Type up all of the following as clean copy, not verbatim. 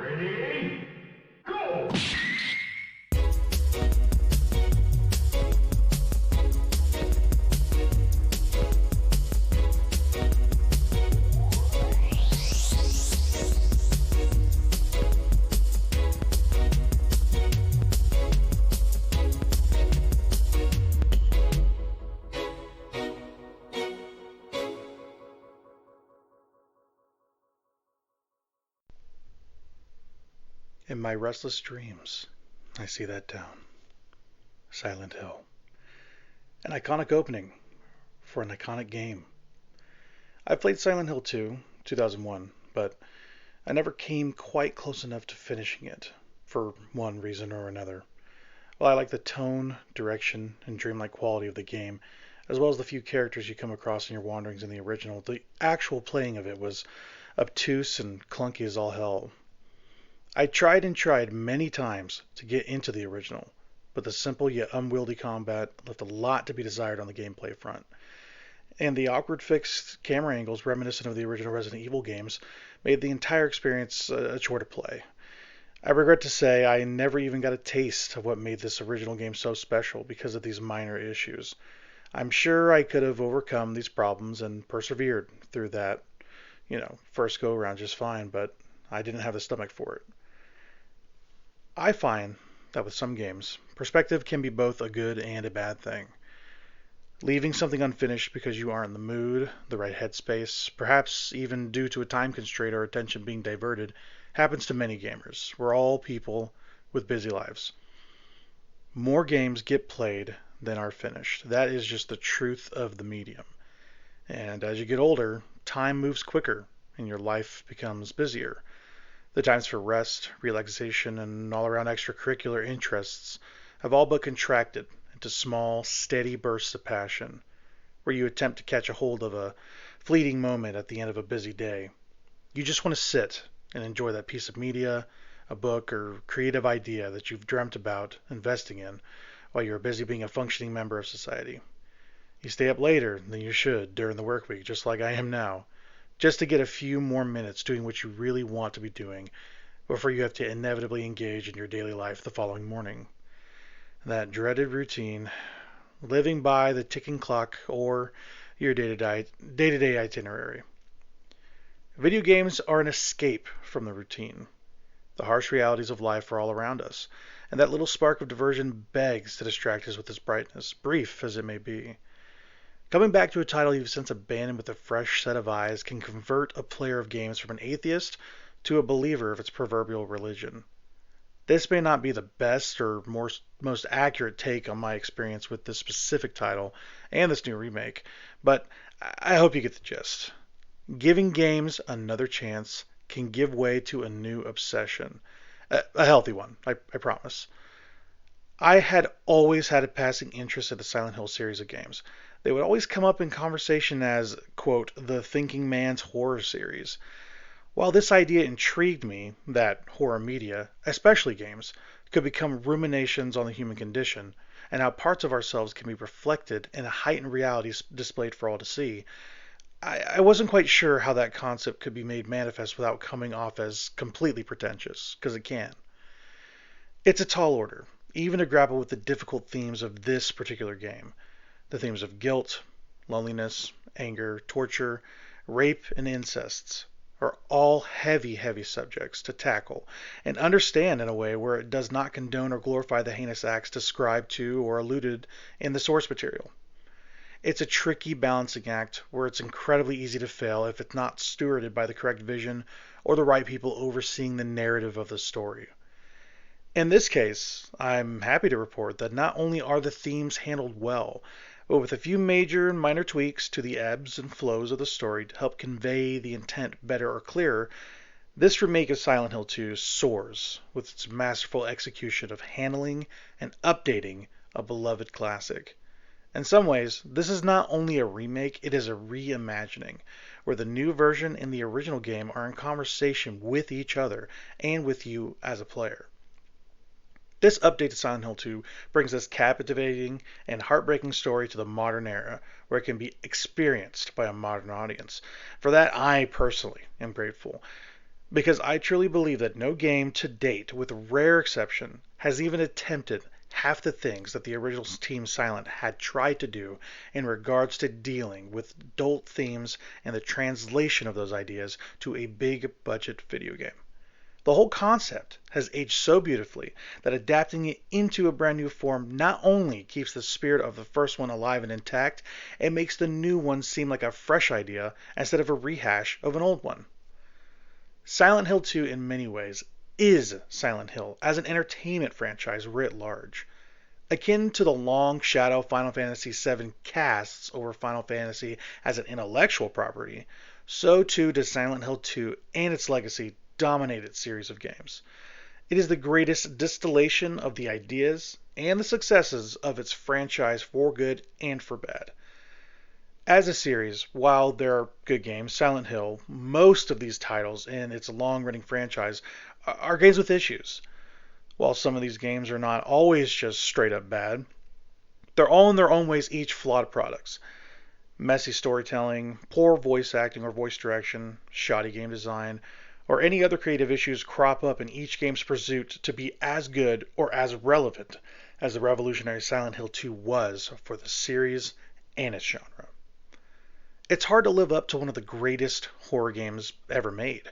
Ready? Go! In my restless dreams, I see that town, Silent Hill. An iconic opening for an iconic game. I played Silent Hill 2, 2001, but I never came quite close enough to finishing it, for one reason or another. While I like the tone, direction, and dreamlike quality of the game, as well as the few characters you come across in your wanderings in the original, the actual playing of it was obtuse and clunky as all hell. I tried and tried many times to get into the original, but the simple yet unwieldy combat left a lot to be desired on the gameplay front. And the awkward fixed camera angles reminiscent of the original Resident Evil games made the entire experience a chore to play. I regret to say I never even got a taste of what made this original game so special because of these minor issues. I'm sure I could have overcome these problems and persevered through that, first go around just fine, but I didn't have the stomach for it. I find that with some games, perspective can be both a good and a bad thing. Leaving something unfinished because you aren't in the mood, the right headspace, perhaps even due to a time constraint or attention being diverted, happens to many gamers. We're all people with busy lives. More games get played than are finished. That is just the truth of the medium. And as you get older, time moves quicker and your life becomes busier. The times for rest, relaxation, and all-around extracurricular interests have all but contracted into small, steady bursts of passion, where you attempt to catch a hold of a fleeting moment at the end of a busy day. You just want to sit and enjoy that piece of media, a book, or creative idea that you've dreamt about investing in while you're busy being a functioning member of society. You stay up later than you should during the work week, just like I am now, just to get a few more minutes doing what you really want to be doing before you have to inevitably engage in your daily life the following morning. That dreaded routine, living by the ticking clock or your day-to-day itinerary. Video games are an escape from the routine. The harsh realities of life are all around us, and that little spark of diversion begs to distract us with its brightness, brief as it may be. Coming back to a title you've since abandoned with a fresh set of eyes can convert a player of games from an atheist to a believer of its proverbial religion. This may not be the best or most accurate take on my experience with this specific title and this new remake, but I hope you get the gist. Giving games another chance can give way to a new obsession. A healthy one, I promise. I had always had a passing interest in the Silent Hill series of games. They would always come up in conversation as, quote, the thinking man's horror series. While this idea intrigued me, that horror media, especially games, could become ruminations on the human condition, and how parts of ourselves can be reflected in a heightened reality displayed for all to see, I wasn't quite sure how that concept could be made manifest without coming off as completely pretentious, because it can. It's a tall order, even to grapple with the difficult themes of this particular game. The themes of guilt, loneliness, anger, torture, rape, and incests are all heavy, heavy subjects to tackle and understand in a way where it does not condone or glorify the heinous acts described to or alluded in the source material. It's a tricky balancing act where it's incredibly easy to fail if it's not stewarded by the correct vision or the right people overseeing the narrative of the story. In this case, I'm happy to report that not only are the themes handled well, but with a few major and minor tweaks to the ebbs and flows of the story to help convey the intent better or clearer, this remake of Silent Hill 2 soars with its masterful execution of handling and updating a beloved classic. In some ways, this is not only a remake, it is a reimagining, where the new version and the original game are in conversation with each other and with you as a player. This update to Silent Hill 2 brings this captivating and heartbreaking story to the modern era, where it can be experienced by a modern audience. For that, I personally am grateful. because I truly believe that no game to date, with rare exception, has even attempted half the things that the original Team Silent had tried to do in regards to dealing with adult themes and the translation of those ideas to a big budget video game. The whole concept has aged so beautifully that adapting it into a brand new form not only keeps the spirit of the first one alive and intact, it makes the new one seem like a fresh idea instead of a rehash of an old one. Silent Hill 2 in many ways is Silent Hill as an entertainment franchise writ large. Akin to the long shadow Final Fantasy VII casts over Final Fantasy as an intellectual property, so too does Silent Hill 2 and its legacy dominate its series of games. It is the greatest distillation of the ideas and the successes of its franchise for good and for bad. As a series, while there are good games, Silent Hill, most of these titles in its long-running franchise are games with issues. While some of these games are not always just straight up bad, they're all in their own ways each flawed products. Messy storytelling, poor voice acting or voice direction, shoddy game design, or any other creative issues crop up in each game's pursuit to be as good or as relevant as the revolutionary Silent Hill 2 was for the series and its genre. It's hard to live up to one of the greatest horror games ever made.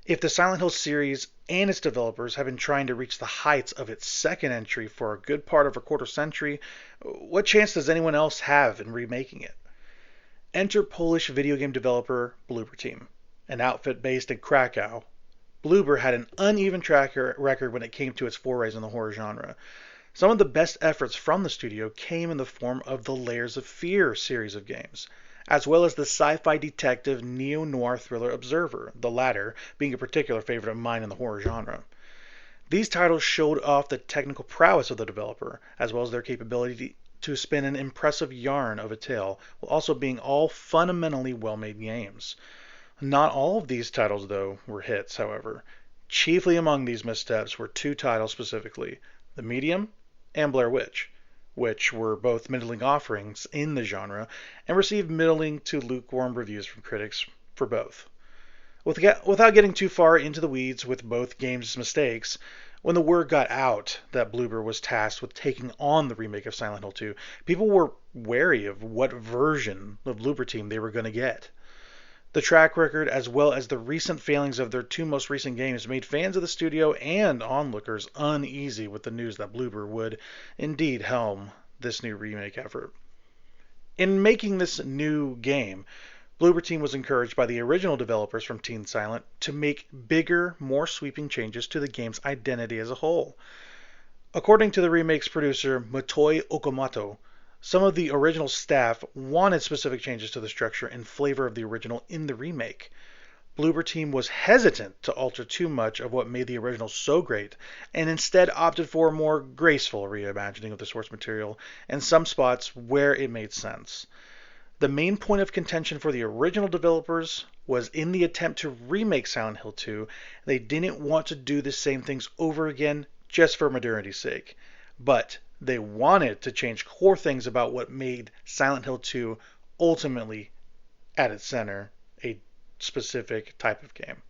If the Silent Hill series and its developers have been trying to reach the heights of its second entry for a good part of a quarter century, what chance does anyone else have in remaking it? Enter Polish video game developer Bloober Team, an outfit based in Krakow. Bloober had an uneven track record when it came to its forays in the horror genre. Some of the best efforts from the studio came in the form of the Layers of Fear series of games, as well as the sci-fi detective neo-noir thriller Observer, the latter being a particular favorite of mine in the horror genre. These titles showed off the technical prowess of the developer, as well as their capability to spin an impressive yarn of a tale, while also being all fundamentally well-made games. Not all of these titles, though, were hits, however. Chiefly among these missteps were two titles specifically, The Medium and Blair Witch, which were both middling offerings in the genre and received middling to lukewarm reviews from critics for both. Without getting too far into the weeds with both games' mistakes, when the word got out that Bloober was tasked with taking on the remake of Silent Hill 2, people were wary of what version of Bloober Team they were going to get. The track record, as well as the recent failings of their two most recent games, made fans of the studio and onlookers uneasy with the news that Bloober would indeed helm this new remake effort. In making this new game, Bloober Team was encouraged by the original developers from Team Silent to make bigger, more sweeping changes to the game's identity as a whole. According to the remake's producer, Motoi Okamoto, some of the original staff wanted specific changes to the structure and flavor of the original in the remake. Bloober Team was hesitant to alter too much of what made the original so great, and instead opted for a more graceful reimagining of the source material in some spots where it made sense. The main point of contention for the original developers was in the attempt to remake Silent Hill 2, they didn't want to do the same things over again just for modernity's sake. But they wanted to change core things about what made Silent Hill 2 ultimately, at its center, a specific type of game.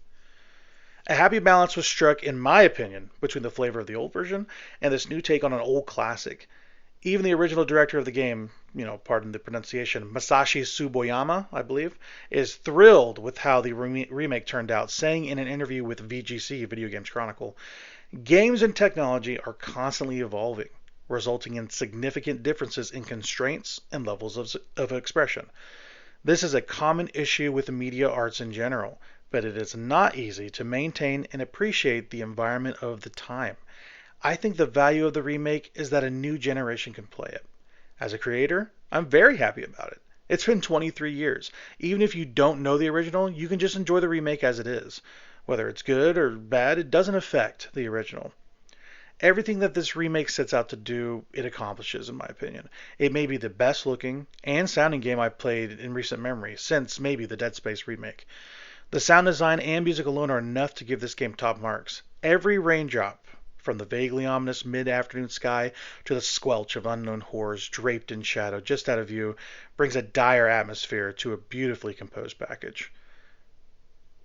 A happy balance was struck, in my opinion, between the flavor of the old version and this new take on an old classic. Even the original director of the game, pardon the pronunciation, Masashi Tsuboyama, I believe, is thrilled with how the remake turned out, saying in an interview with VGC, Video Games Chronicle, "Games and technology are constantly evolving, resulting in significant differences in constraints and levels of expression. This is a common issue with media arts in general, but it is not easy to maintain and appreciate the environment of the time. I think the value of the remake is that a new generation can play it. As a creator, I'm very happy about it. It's been 23 years. Even if you don't know the original, you can just enjoy the remake as it is. Whether it's good or bad, it doesn't affect the original. Everything that this remake sets out to do, it accomplishes, in my opinion. It may be the best looking and sounding game I've played in recent memory, since maybe the Dead Space remake. The sound design and music alone are enough to give this game top marks. Every raindrop, from the vaguely ominous mid-afternoon sky to the squelch of unknown horrors draped in shadow just out of view, brings a dire atmosphere to a beautifully composed package.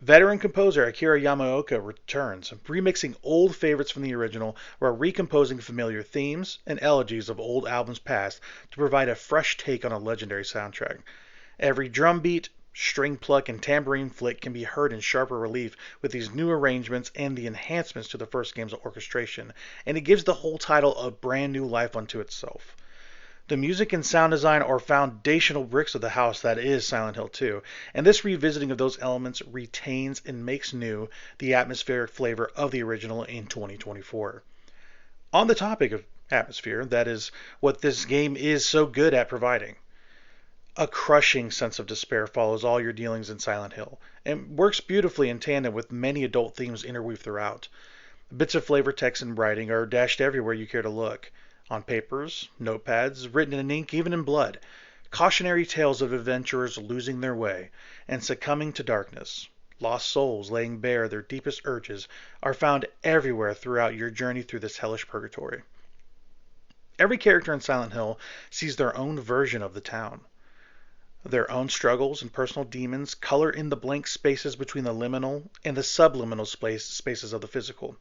Veteran composer Akira Yamaoka returns, remixing old favorites from the original while recomposing familiar themes and elegies of old albums past to provide a fresh take on a legendary soundtrack. Every drum beat, string pluck, and tambourine flick can be heard in sharper relief with these new arrangements and the enhancements to the first game's orchestration, and it gives the whole title a brand new life unto itself. The music and sound design are foundational bricks of the house that is Silent Hill 2, and this revisiting of those elements retains and makes new the atmospheric flavor of the original in 2024. On the topic of atmosphere, that is what this game is so good at providing. A crushing sense of despair follows all your dealings in Silent Hill, and works beautifully in tandem with many adult themes interweaved throughout. Bits of flavor text and writing are dashed everywhere you care to look. On papers, notepads, written in ink, even in blood. Cautionary tales of adventurers losing their way and succumbing to darkness. Lost souls laying bare their deepest urges are found everywhere throughout your journey through this hellish purgatory. Every character in Silent Hill sees their own version of the town. Their own struggles and personal demons color in the blank spaces between the liminal and the subliminal spaces of the physical.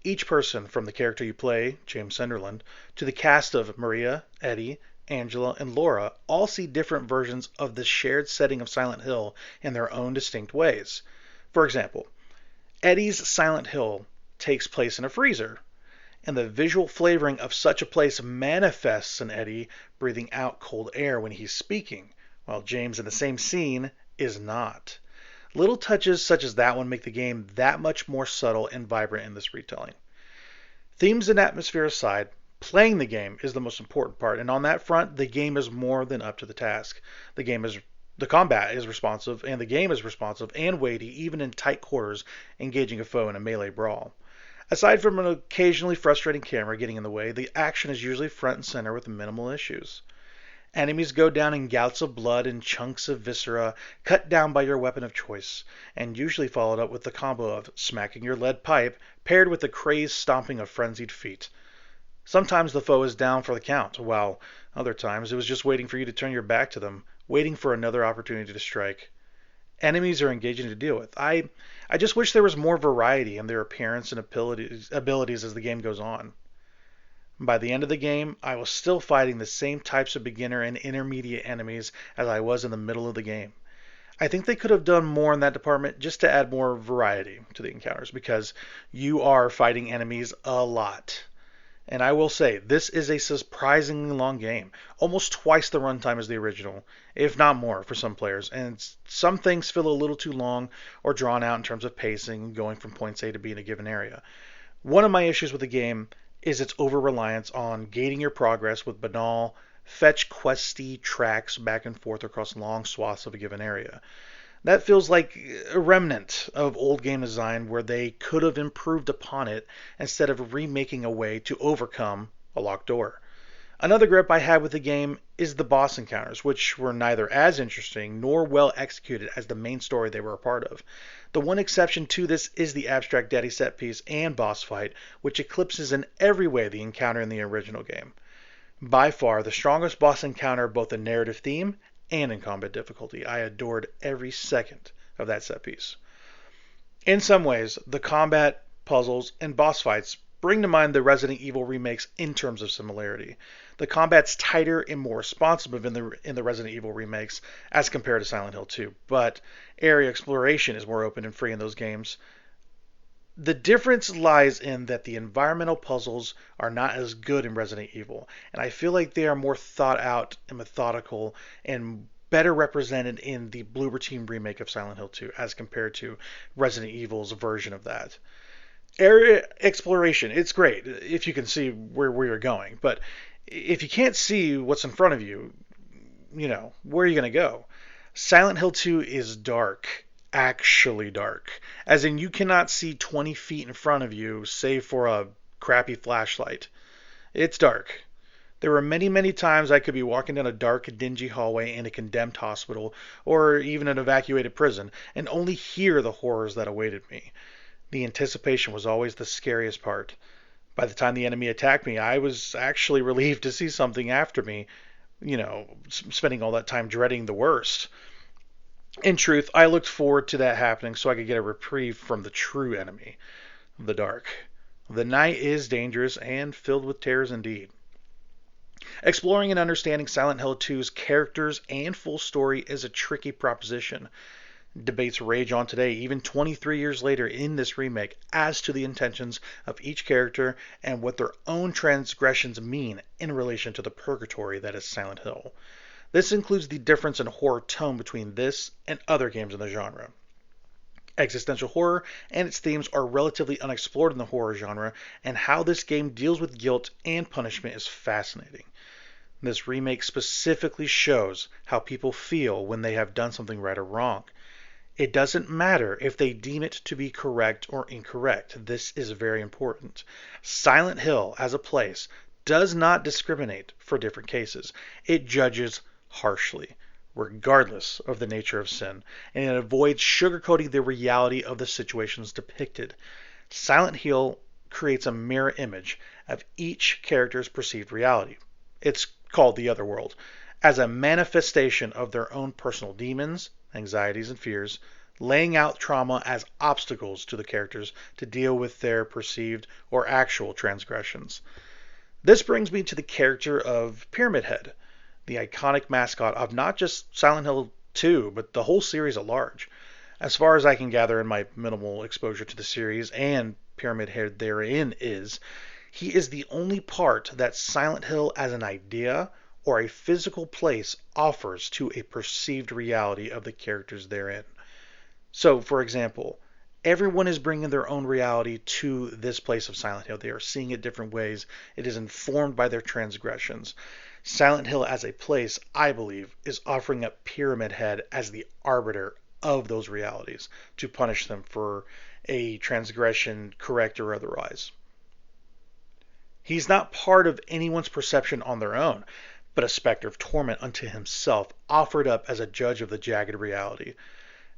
Each person, from the character you play, James Sunderland, to the cast of Maria, Eddie, Angela, and Laura, all see different versions of the shared setting of Silent Hill in their own distinct ways. For example, Eddie's Silent Hill takes place in a freezer, and the visual flavoring of such a place manifests in Eddie breathing out cold air when he's speaking, while James in the same scene is not. Little touches such as that one make the game that much more subtle and vibrant in this retelling. Themes and atmosphere aside, playing the game is the most important part, and on that front, the game is more than up to the task. The combat is responsive, and the game is responsive and weighty, even in tight quarters, engaging a foe in a melee brawl. Aside from an occasionally frustrating camera getting in the way, the action is usually front and center with minimal issues. Enemies go down in gouts of blood and chunks of viscera, cut down by your weapon of choice, and usually followed up with the combo of smacking your lead pipe paired with the crazed stomping of frenzied feet. Sometimes the foe is down for the count, while other times it was just waiting for you to turn your back to them, waiting for another opportunity to strike. Enemies are engaging to deal with. I just wish there was more variety in their appearance and abilities as the game goes on. By the end of the game, I was still fighting the same types of beginner and intermediate enemies as I was in the middle of the game. I think they could have done more in that department just to add more variety to the encounters, because you are fighting enemies a lot. And I will say, this is a surprisingly long game, almost twice the runtime as the original, if not more for some players, and some things feel a little too long or drawn out in terms of pacing, going from point A to B in a given area. One of my issues with the game is its over-reliance on gating your progress with banal, fetch questy tracks back and forth across long swaths of a given area. That feels like a remnant of old game design where they could have improved upon it instead of remaking a way to overcome a locked door. Another grip I had with the game is the boss encounters, which were neither as interesting nor well executed as the main story they were a part of. The one exception to this is the abstract daddy set piece and boss fight, which eclipses in every way the encounter in the original game. By far the strongest boss encounter both in narrative theme and in combat difficulty. I adored every second of that set piece. In some ways, the combat, puzzles, and boss fights bring to mind the Resident Evil remakes in terms of similarity. The combat's tighter and more responsive in the Resident Evil remakes as compared to Silent Hill 2, but area exploration is more open and free in those games. The difference lies in that the environmental puzzles are not as good in Resident Evil, and I feel like they are more thought out and methodical and better represented in the Bloober Team remake of Silent Hill 2 as compared to Resident Evil's version of that. Area exploration, it's great if you can see where you're going, but if you can't see what's in front of you, where are you going to go? Silent Hill 2 is dark, actually dark, as in you cannot see 20 feet in front of you save for a crappy flashlight. It's dark. There were many, many times I could be walking down a dark, dingy hallway in a condemned hospital or even an evacuated prison and only hear the horrors that awaited me. The anticipation was always the scariest part. By the time the enemy attacked me, I was actually relieved to see something after me, spending all that time dreading the worst. In truth, I looked forward to that happening so I could get a reprieve from the true enemy, the dark. The night is dangerous and filled with terrors indeed. Exploring and understanding Silent Hill 2's characters and full story is a tricky proposition. Debates rage on today, even 23 years later in this remake, as to the intentions of each character and what their own transgressions mean in relation to the purgatory that is Silent Hill. This includes the difference in horror tone between this and other games in the genre. Existential horror and its themes are relatively unexplored in the horror genre, and how this game deals with guilt and punishment is fascinating. This remake specifically shows how people feel when they have done something right or wrong. It doesn't matter if they deem it to be correct or incorrect. This is very important. Silent Hill, as a place, does not discriminate for different cases. It judges harshly, regardless of the nature of sin, and it avoids sugarcoating the reality of the situations depicted. Silent Hill creates a mirror image of each character's perceived reality. It's called the other world, as a manifestation of their own personal demons, anxieties, and fears, laying out trauma as obstacles to the characters to deal with their perceived or actual transgressions. This brings me to the character of Pyramid Head, the iconic mascot of not just Silent Hill 2, but the whole series at large. As far as I can gather in my minimal exposure to the series and Pyramid Head therein he is the only part that Silent Hill as an idea or a physical place offers to a perceived reality of the characters therein. So, for example, everyone is bringing their own reality to this place of Silent Hill. They are seeing it different ways. It is informed by their transgressions. Silent Hill as a place, I believe, is offering up Pyramid Head as the arbiter of those realities to punish them for a transgression, correct or otherwise. He's not part of anyone's perception on their own, but a specter of torment unto himself, offered up as a judge of the jagged reality.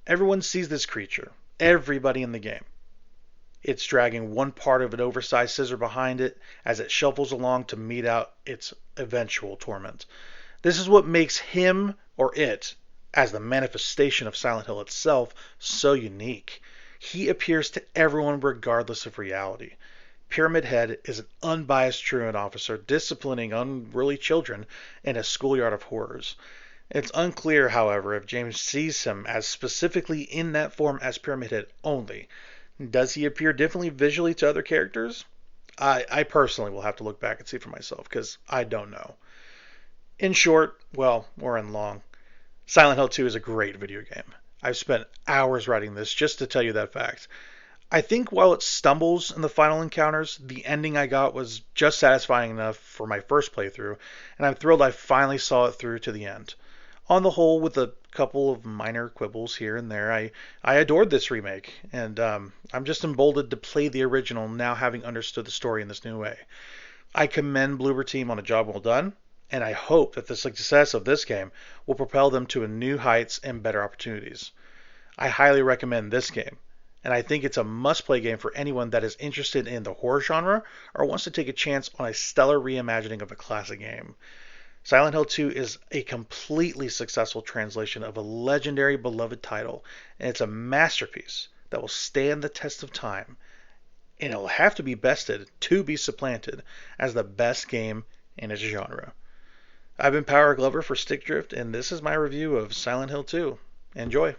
Everyone sees this creature, everybody in the game. It's dragging one part of an oversized scissor behind it as it shuffles along to mete out its eventual torment. This is what makes him, or it, as the manifestation of Silent Hill itself, so unique. He appears to everyone regardless of reality. Pyramid Head is an unbiased truant officer disciplining unruly children in a schoolyard of horrors. It's unclear, however, if James sees him as specifically in that form as Pyramid Head only. Does he appear differently visually to other characters? I personally will have to look back and see for myself, because I don't know. In short, or in long, Silent Hill 2 is a great video game. I've spent hours writing this just to tell you that fact. I think while it stumbles in the final encounters, the ending I got was just satisfying enough for my first playthrough, and I'm thrilled I finally saw it through to the end. On the whole, with a couple of minor quibbles here and there, I adored this remake, and I'm just emboldened to play the original now having understood the story in this new way. I commend Bloober Team on a job well done, and I hope that the success of this game will propel them to new heights and better opportunities. I highly recommend this game, and I think it's a must-play game for anyone that is interested in the horror genre or wants to take a chance on a stellar reimagining of a classic game. Silent Hill 2 is a completely successful translation of a legendary beloved title, and it's a masterpiece that will stand the test of time, and it will have to be bested to be supplanted as the best game in its genre. I've been Power Glover for Stick Drift, and this is my review of Silent Hill 2. Enjoy!